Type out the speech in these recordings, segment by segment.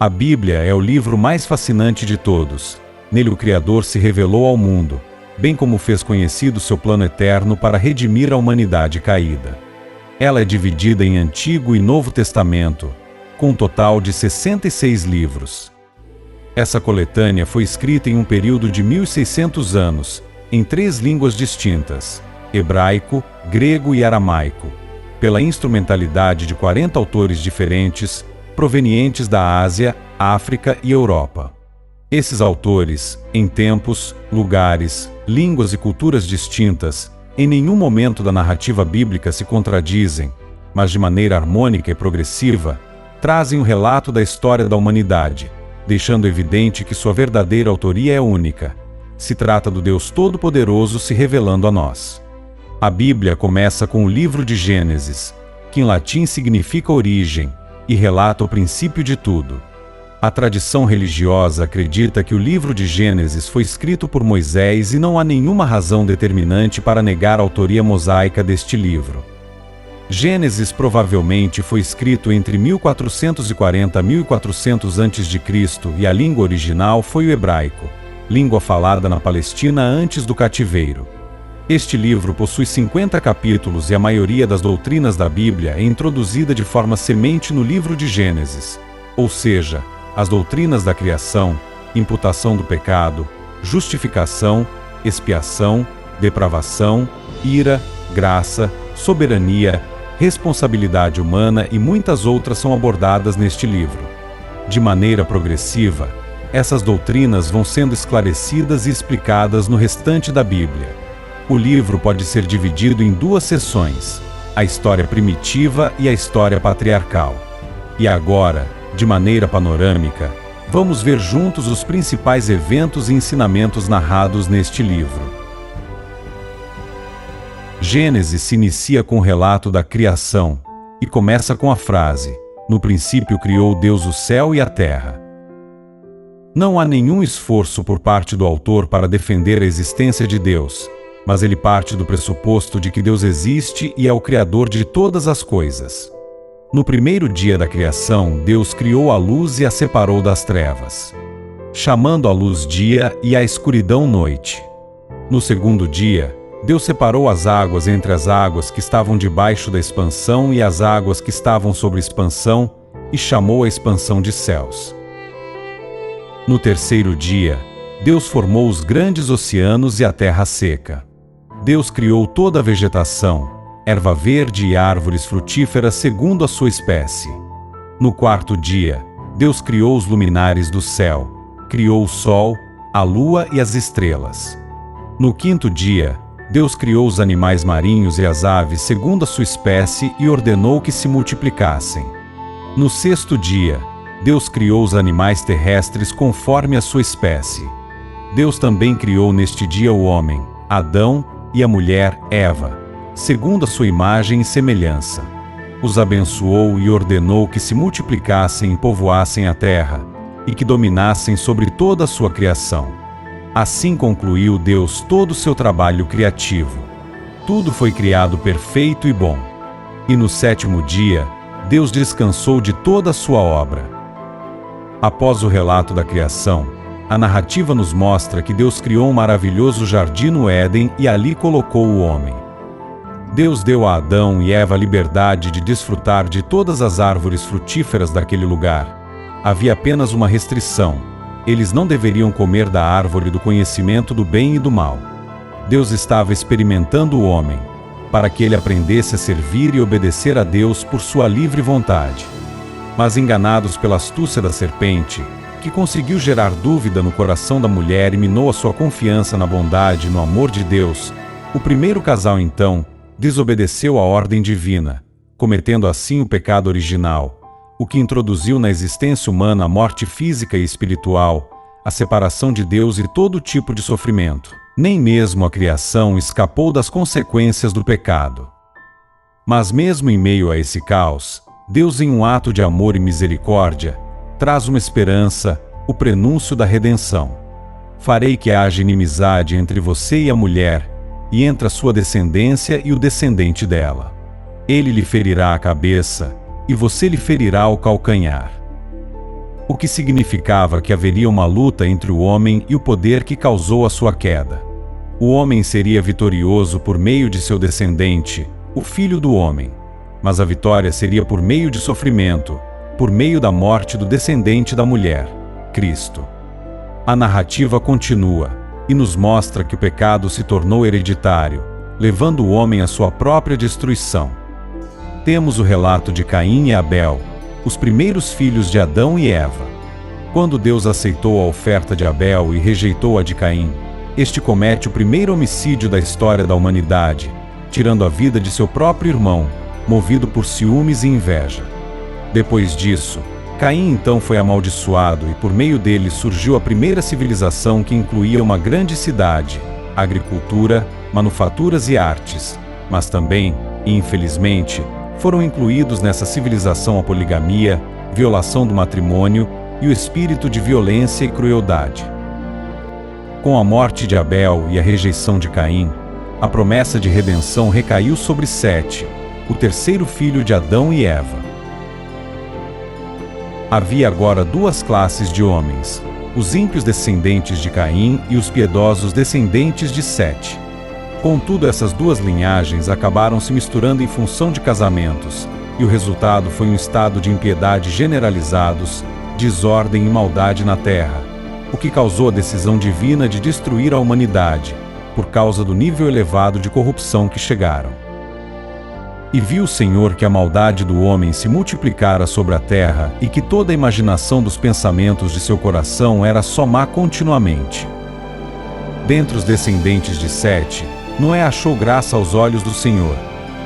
A Bíblia é o livro mais fascinante de todos. Nele o Criador se revelou ao mundo, bem como fez conhecido seu plano eterno para redimir a humanidade caída. Ela é dividida em Antigo e Novo Testamento, com um total de 66 livros. Essa coletânea foi escrita em um período de 1600 anos, em 3 línguas distintas, hebraico, grego e aramaico, pela instrumentalidade de 40 autores diferentes, provenientes da Ásia, África e Europa. Esses autores, em tempos, lugares, línguas e culturas distintas, em nenhum momento da narrativa bíblica se contradizem, mas de maneira harmônica e progressiva, trazem um relato da história da humanidade, deixando evidente que sua verdadeira autoria é única. Se trata do Deus Todo-Poderoso se revelando a nós. A Bíblia começa com o livro de Gênesis, que em latim significa origem, e relata o princípio de tudo. A tradição religiosa acredita que o livro de Gênesis foi escrito por Moisés e não há nenhuma razão determinante para negar a autoria mosaica deste livro. Gênesis provavelmente foi escrito entre 1440 e 1400 a.C. e a língua original foi o hebraico, língua falada na Palestina antes do cativeiro. Este livro possui 50 capítulos e a maioria das doutrinas da Bíblia é introduzida de forma semente no livro de Gênesis, ou seja, as doutrinas da criação, imputação do pecado, justificação, expiação, depravação, ira, graça, soberania, responsabilidade humana e muitas outras são abordadas neste livro. De maneira progressiva, essas doutrinas vão sendo esclarecidas e explicadas no restante da Bíblia. O livro pode ser dividido em 2 seções, a história primitiva e a história patriarcal. E agora, de maneira panorâmica, vamos ver juntos os principais eventos e ensinamentos narrados neste livro. Gênesis se inicia com o relato da criação e começa com a frase: "No princípio criou Deus o céu e a terra". Não há nenhum esforço por parte do autor para defender a existência de Deus, mas ele parte do pressuposto de que Deus existe e é o Criador de todas as coisas. No primeiro dia da criação, Deus criou a luz e a separou das trevas, chamando a luz dia e a escuridão noite. No segundo dia, Deus separou as águas entre as águas que estavam debaixo da expansão e as águas que estavam sobre a expansão, e chamou a expansão de céus. No terceiro dia, Deus formou os grandes oceanos e a terra seca. Deus criou toda a vegetação, erva verde e árvores frutíferas segundo a sua espécie. No quarto dia, Deus criou os luminares do céu, criou o sol, a lua e as estrelas. No quinto dia, Deus criou os animais marinhos e as aves segundo a sua espécie e ordenou que se multiplicassem. No sexto dia, Deus criou os animais terrestres conforme a sua espécie. Deus também criou neste dia o homem, Adão, e a mulher, Eva, segundo a sua imagem e semelhança. Os abençoou e ordenou que se multiplicassem e povoassem a terra, e que dominassem sobre toda a sua criação. Assim concluiu Deus todo o seu trabalho criativo. Tudo foi criado perfeito e bom. E no sétimo dia, Deus descansou de toda a sua obra. Após o relato da criação, a narrativa nos mostra que Deus criou um maravilhoso jardim no Éden e ali colocou o homem. Deus deu a Adão e Eva a liberdade de desfrutar de todas as árvores frutíferas daquele lugar. Havia apenas uma restrição: eles não deveriam comer da árvore do conhecimento do bem e do mal. Deus estava experimentando o homem, para que ele aprendesse a servir e obedecer a Deus por sua livre vontade. Mas enganados pela astúcia da serpente, que conseguiu gerar dúvida no coração da mulher e minou a sua confiança na bondade e no amor de Deus, o primeiro casal então desobedeceu à ordem divina, cometendo assim o pecado original, o que introduziu na existência humana a morte física e espiritual, a separação de Deus e todo tipo de sofrimento. Nem mesmo a criação escapou das consequências do pecado. Mas mesmo em meio a esse caos, Deus, em um ato de amor e misericórdia, traz uma esperança, o prenúncio da redenção. Farei que haja inimizade entre você e a mulher, e entre a sua descendência e o descendente dela. Ele lhe ferirá a cabeça, e você lhe ferirá o calcanhar. o que significava que haveria uma luta entre o homem e o poder que causou a sua queda. O homem seria vitorioso por meio de seu descendente, o Filho do Homem, mas a vitória seria por meio de sofrimento, por meio da morte do descendente da mulher, Cristo. A narrativa continua e nos mostra que o pecado se tornou hereditário, levando o homem à sua própria destruição. Temos o relato de Caim e Abel, os primeiros filhos de Adão e Eva. Quando Deus aceitou a oferta de Abel e rejeitou a de Caim, este comete o primeiro homicídio da história da humanidade, tirando a vida de seu próprio irmão, movido por ciúmes e inveja. Depois disso, Caim então foi amaldiçoado e por meio dele surgiu a primeira civilização que incluía uma grande cidade, agricultura, manufaturas e artes, mas também, e infelizmente, foram incluídos nessa civilização a poligamia, violação do matrimônio e o espírito de violência e crueldade. Com a morte de Abel e a rejeição de Caim, a promessa de redenção recaiu sobre Sete, o terceiro filho de Adão e Eva. Havia agora duas classes de homens, os ímpios descendentes de Caim e os piedosos descendentes de Sete. Contudo, essas duas linhagens acabaram se misturando em função de casamentos, e o resultado foi um estado de impiedade generalizados, desordem e maldade na terra, o que causou a decisão divina de destruir a humanidade, por causa do nível elevado de corrupção que chegaram. E viu o Senhor que a maldade do homem se multiplicara sobre a terra e que toda a imaginação dos pensamentos de seu coração era só má continuamente. Dentre os descendentes de Sete, Noé achou graça aos olhos do Senhor,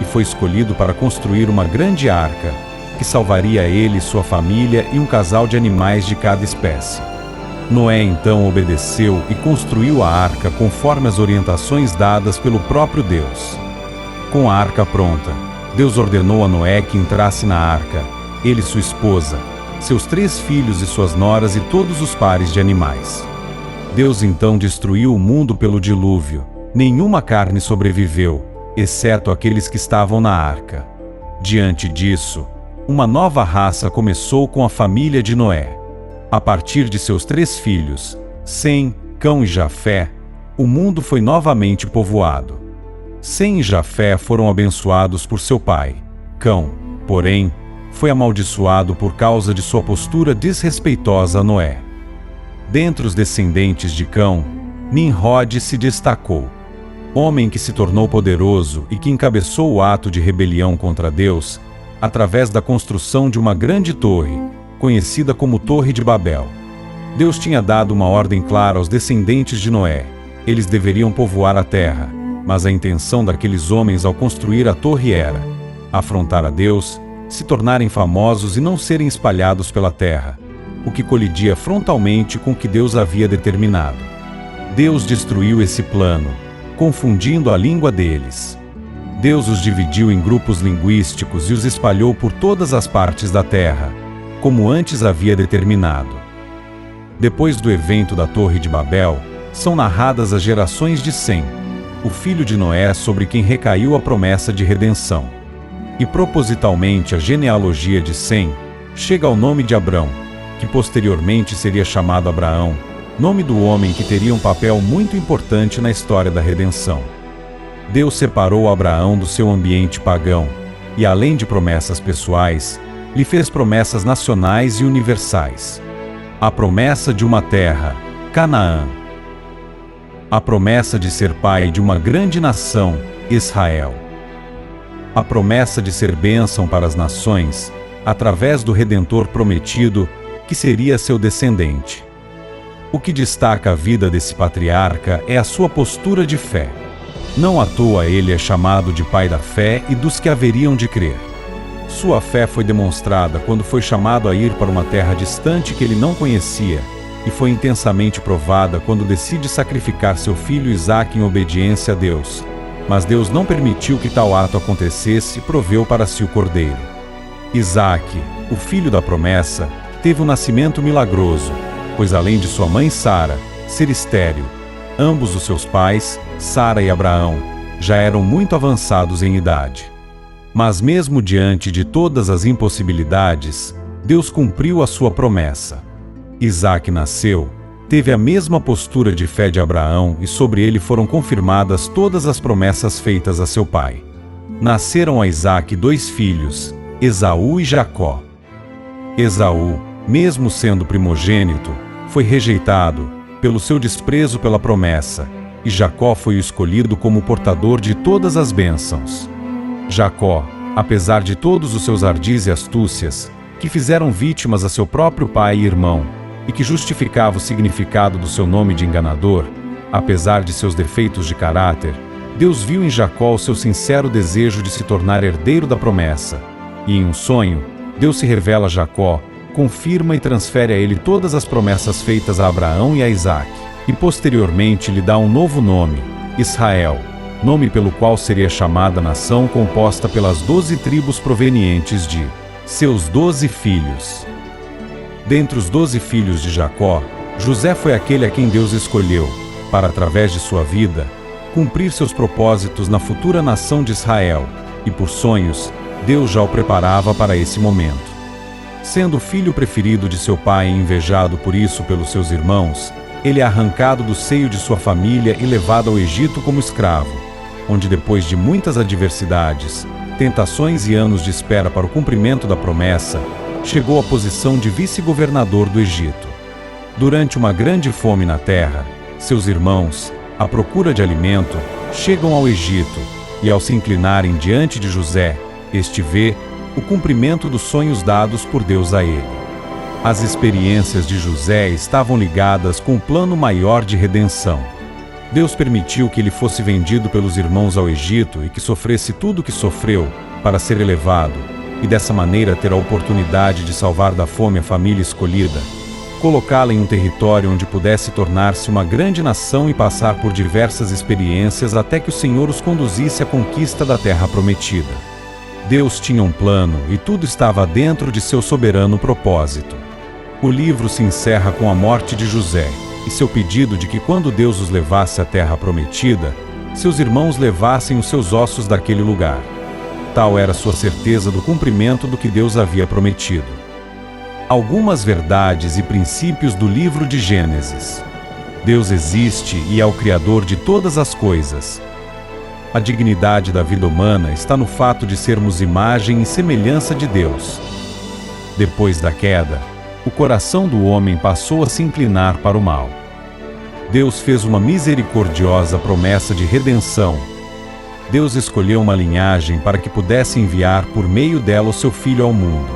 e foi escolhido para construir uma grande arca, que salvaria ele e sua família e um casal de animais de cada espécie. Noé então obedeceu e construiu a arca conforme as orientações dadas pelo próprio Deus. Com a arca pronta, Deus ordenou a Noé que entrasse na arca, ele e sua esposa, seus 3 filhos e suas noras e todos os pares de animais. Deus então destruiu o mundo pelo dilúvio. Nenhuma carne sobreviveu, exceto aqueles que estavam na arca. Diante disso, uma nova raça começou com a família de Noé. A partir de seus 3 filhos, Sem, Cão e Jafé, o mundo foi novamente povoado. Sem e Jafé foram abençoados por seu pai. Cão, porém, foi amaldiçoado por causa de sua postura desrespeitosa a Noé. Dentre os descendentes de Cão, Nimrod se destacou. Homem que se tornou poderoso e que encabeçou o ato de rebelião contra Deus, através da construção de uma grande torre, conhecida como Torre de Babel. Deus tinha dado uma ordem clara aos descendentes de Noé. Eles deveriam povoar a terra, mas a intenção daqueles homens ao construir a torre era afrontar a Deus, se tornarem famosos e não serem espalhados pela terra, o que colidia frontalmente com o que Deus havia determinado. Deus destruiu esse plano, confundindo a língua deles. Deus os dividiu em grupos linguísticos e os espalhou por todas as partes da terra, como antes havia determinado. Depois do evento da Torre de Babel, são narradas as gerações de Sem, o filho de Noé sobre quem recaiu a promessa de redenção. E propositalmente a genealogia de Sem chega ao nome de Abrão, que posteriormente seria chamado Abraão, nome do homem que teria um papel muito importante na história da redenção. Deus separou Abraão do seu ambiente pagão, e além de promessas pessoais, lhe fez promessas nacionais e universais. A promessa de uma terra, Canaã. A promessa de ser pai de uma grande nação, Israel. A promessa de ser bênção para as nações, através do Redentor prometido, que seria seu descendente. O que destaca a vida desse patriarca é a sua postura de fé. Não à toa ele é chamado de pai da fé e dos que haveriam de crer. Sua fé foi demonstrada quando foi chamado a ir para uma terra distante que ele não conhecia, e foi intensamente provada quando decide sacrificar seu filho Isaque em obediência a Deus. Mas Deus não permitiu que tal ato acontecesse e proveu para si o cordeiro. Isaque, o filho da promessa, teve um nascimento milagroso, pois além de sua mãe Sara ser estéril, ambos os seus pais, Sara e Abraão, já eram muito avançados em idade. Mas mesmo diante de todas as impossibilidades, Deus cumpriu a sua promessa. Isaque nasceu, teve a mesma postura de fé de Abraão e sobre ele foram confirmadas todas as promessas feitas a seu pai. Nasceram a Isaque 2 filhos, Esaú e Jacó. Esaú, mesmo sendo primogênito, foi rejeitado, pelo seu desprezo pela promessa, e Jacó foi o escolhido como portador de todas as bênçãos. Jacó, apesar de todos os seus ardis e astúcias, que fizeram vítimas a seu próprio pai e irmão, e que justificava o significado do seu nome de enganador, apesar de seus defeitos de caráter, Deus viu em Jacó o seu sincero desejo de se tornar herdeiro da promessa, e em um sonho, Deus se revela a Jacó, confirma e transfere a ele todas as promessas feitas a Abraão e a Isaque, e posteriormente lhe dá um novo nome, Israel, nome pelo qual seria chamada a nação composta pelas 12 tribos provenientes de seus 12 filhos. Dentre os 12 filhos de Jacó, José foi aquele a quem Deus escolheu, para através de sua vida, cumprir seus propósitos na futura nação de Israel, e por sonhos, Deus já o preparava para esse momento. Sendo o filho preferido de seu pai e invejado por isso pelos seus irmãos, ele é arrancado do seio de sua família e levado ao Egito como escravo, onde depois de muitas adversidades, tentações e anos de espera para o cumprimento da promessa, chegou à posição de vice-governador do Egito. Durante uma grande fome na terra, seus irmãos, à procura de alimento, chegam ao Egito, e ao se inclinarem diante de José, este vê o cumprimento dos sonhos dados por Deus a ele. As experiências de José estavam ligadas com o plano maior de redenção. Deus permitiu que ele fosse vendido pelos irmãos ao Egito e que sofresse tudo o que sofreu para ser elevado, e dessa maneira ter a oportunidade de salvar da fome a família escolhida, colocá-la em um território onde pudesse tornar-se uma grande nação e passar por diversas experiências até que o Senhor os conduzisse à conquista da terra prometida. Deus tinha um plano e tudo estava dentro de seu soberano propósito. O livro se encerra com a morte de José e seu pedido de que quando Deus os levasse à terra prometida, seus irmãos levassem os seus ossos daquele lugar. Tal era sua certeza do cumprimento do que Deus havia prometido. Algumas verdades e princípios do livro de Gênesis. Deus existe e é o Criador de todas as coisas. A dignidade da vida humana está no fato de sermos imagem e semelhança de Deus. Depois da queda, o coração do homem passou a se inclinar para o mal. Deus fez uma misericordiosa promessa de redenção. Deus escolheu uma linhagem para que pudesse enviar por meio dela o seu Filho ao mundo.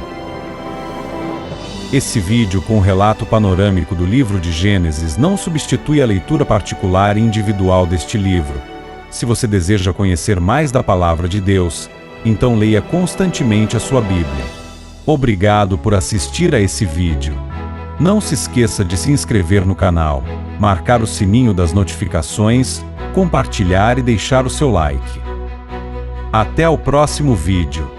Esse vídeo com o relato panorâmico do livro de Gênesis não substitui a leitura particular e individual deste livro. Se você deseja conhecer mais da Palavra de Deus, então leia constantemente a sua Bíblia. Obrigado por assistir a esse vídeo. Não se esqueça de se inscrever no canal, marcar o sininho das notificações, compartilhar e deixar o seu like. Até o próximo vídeo.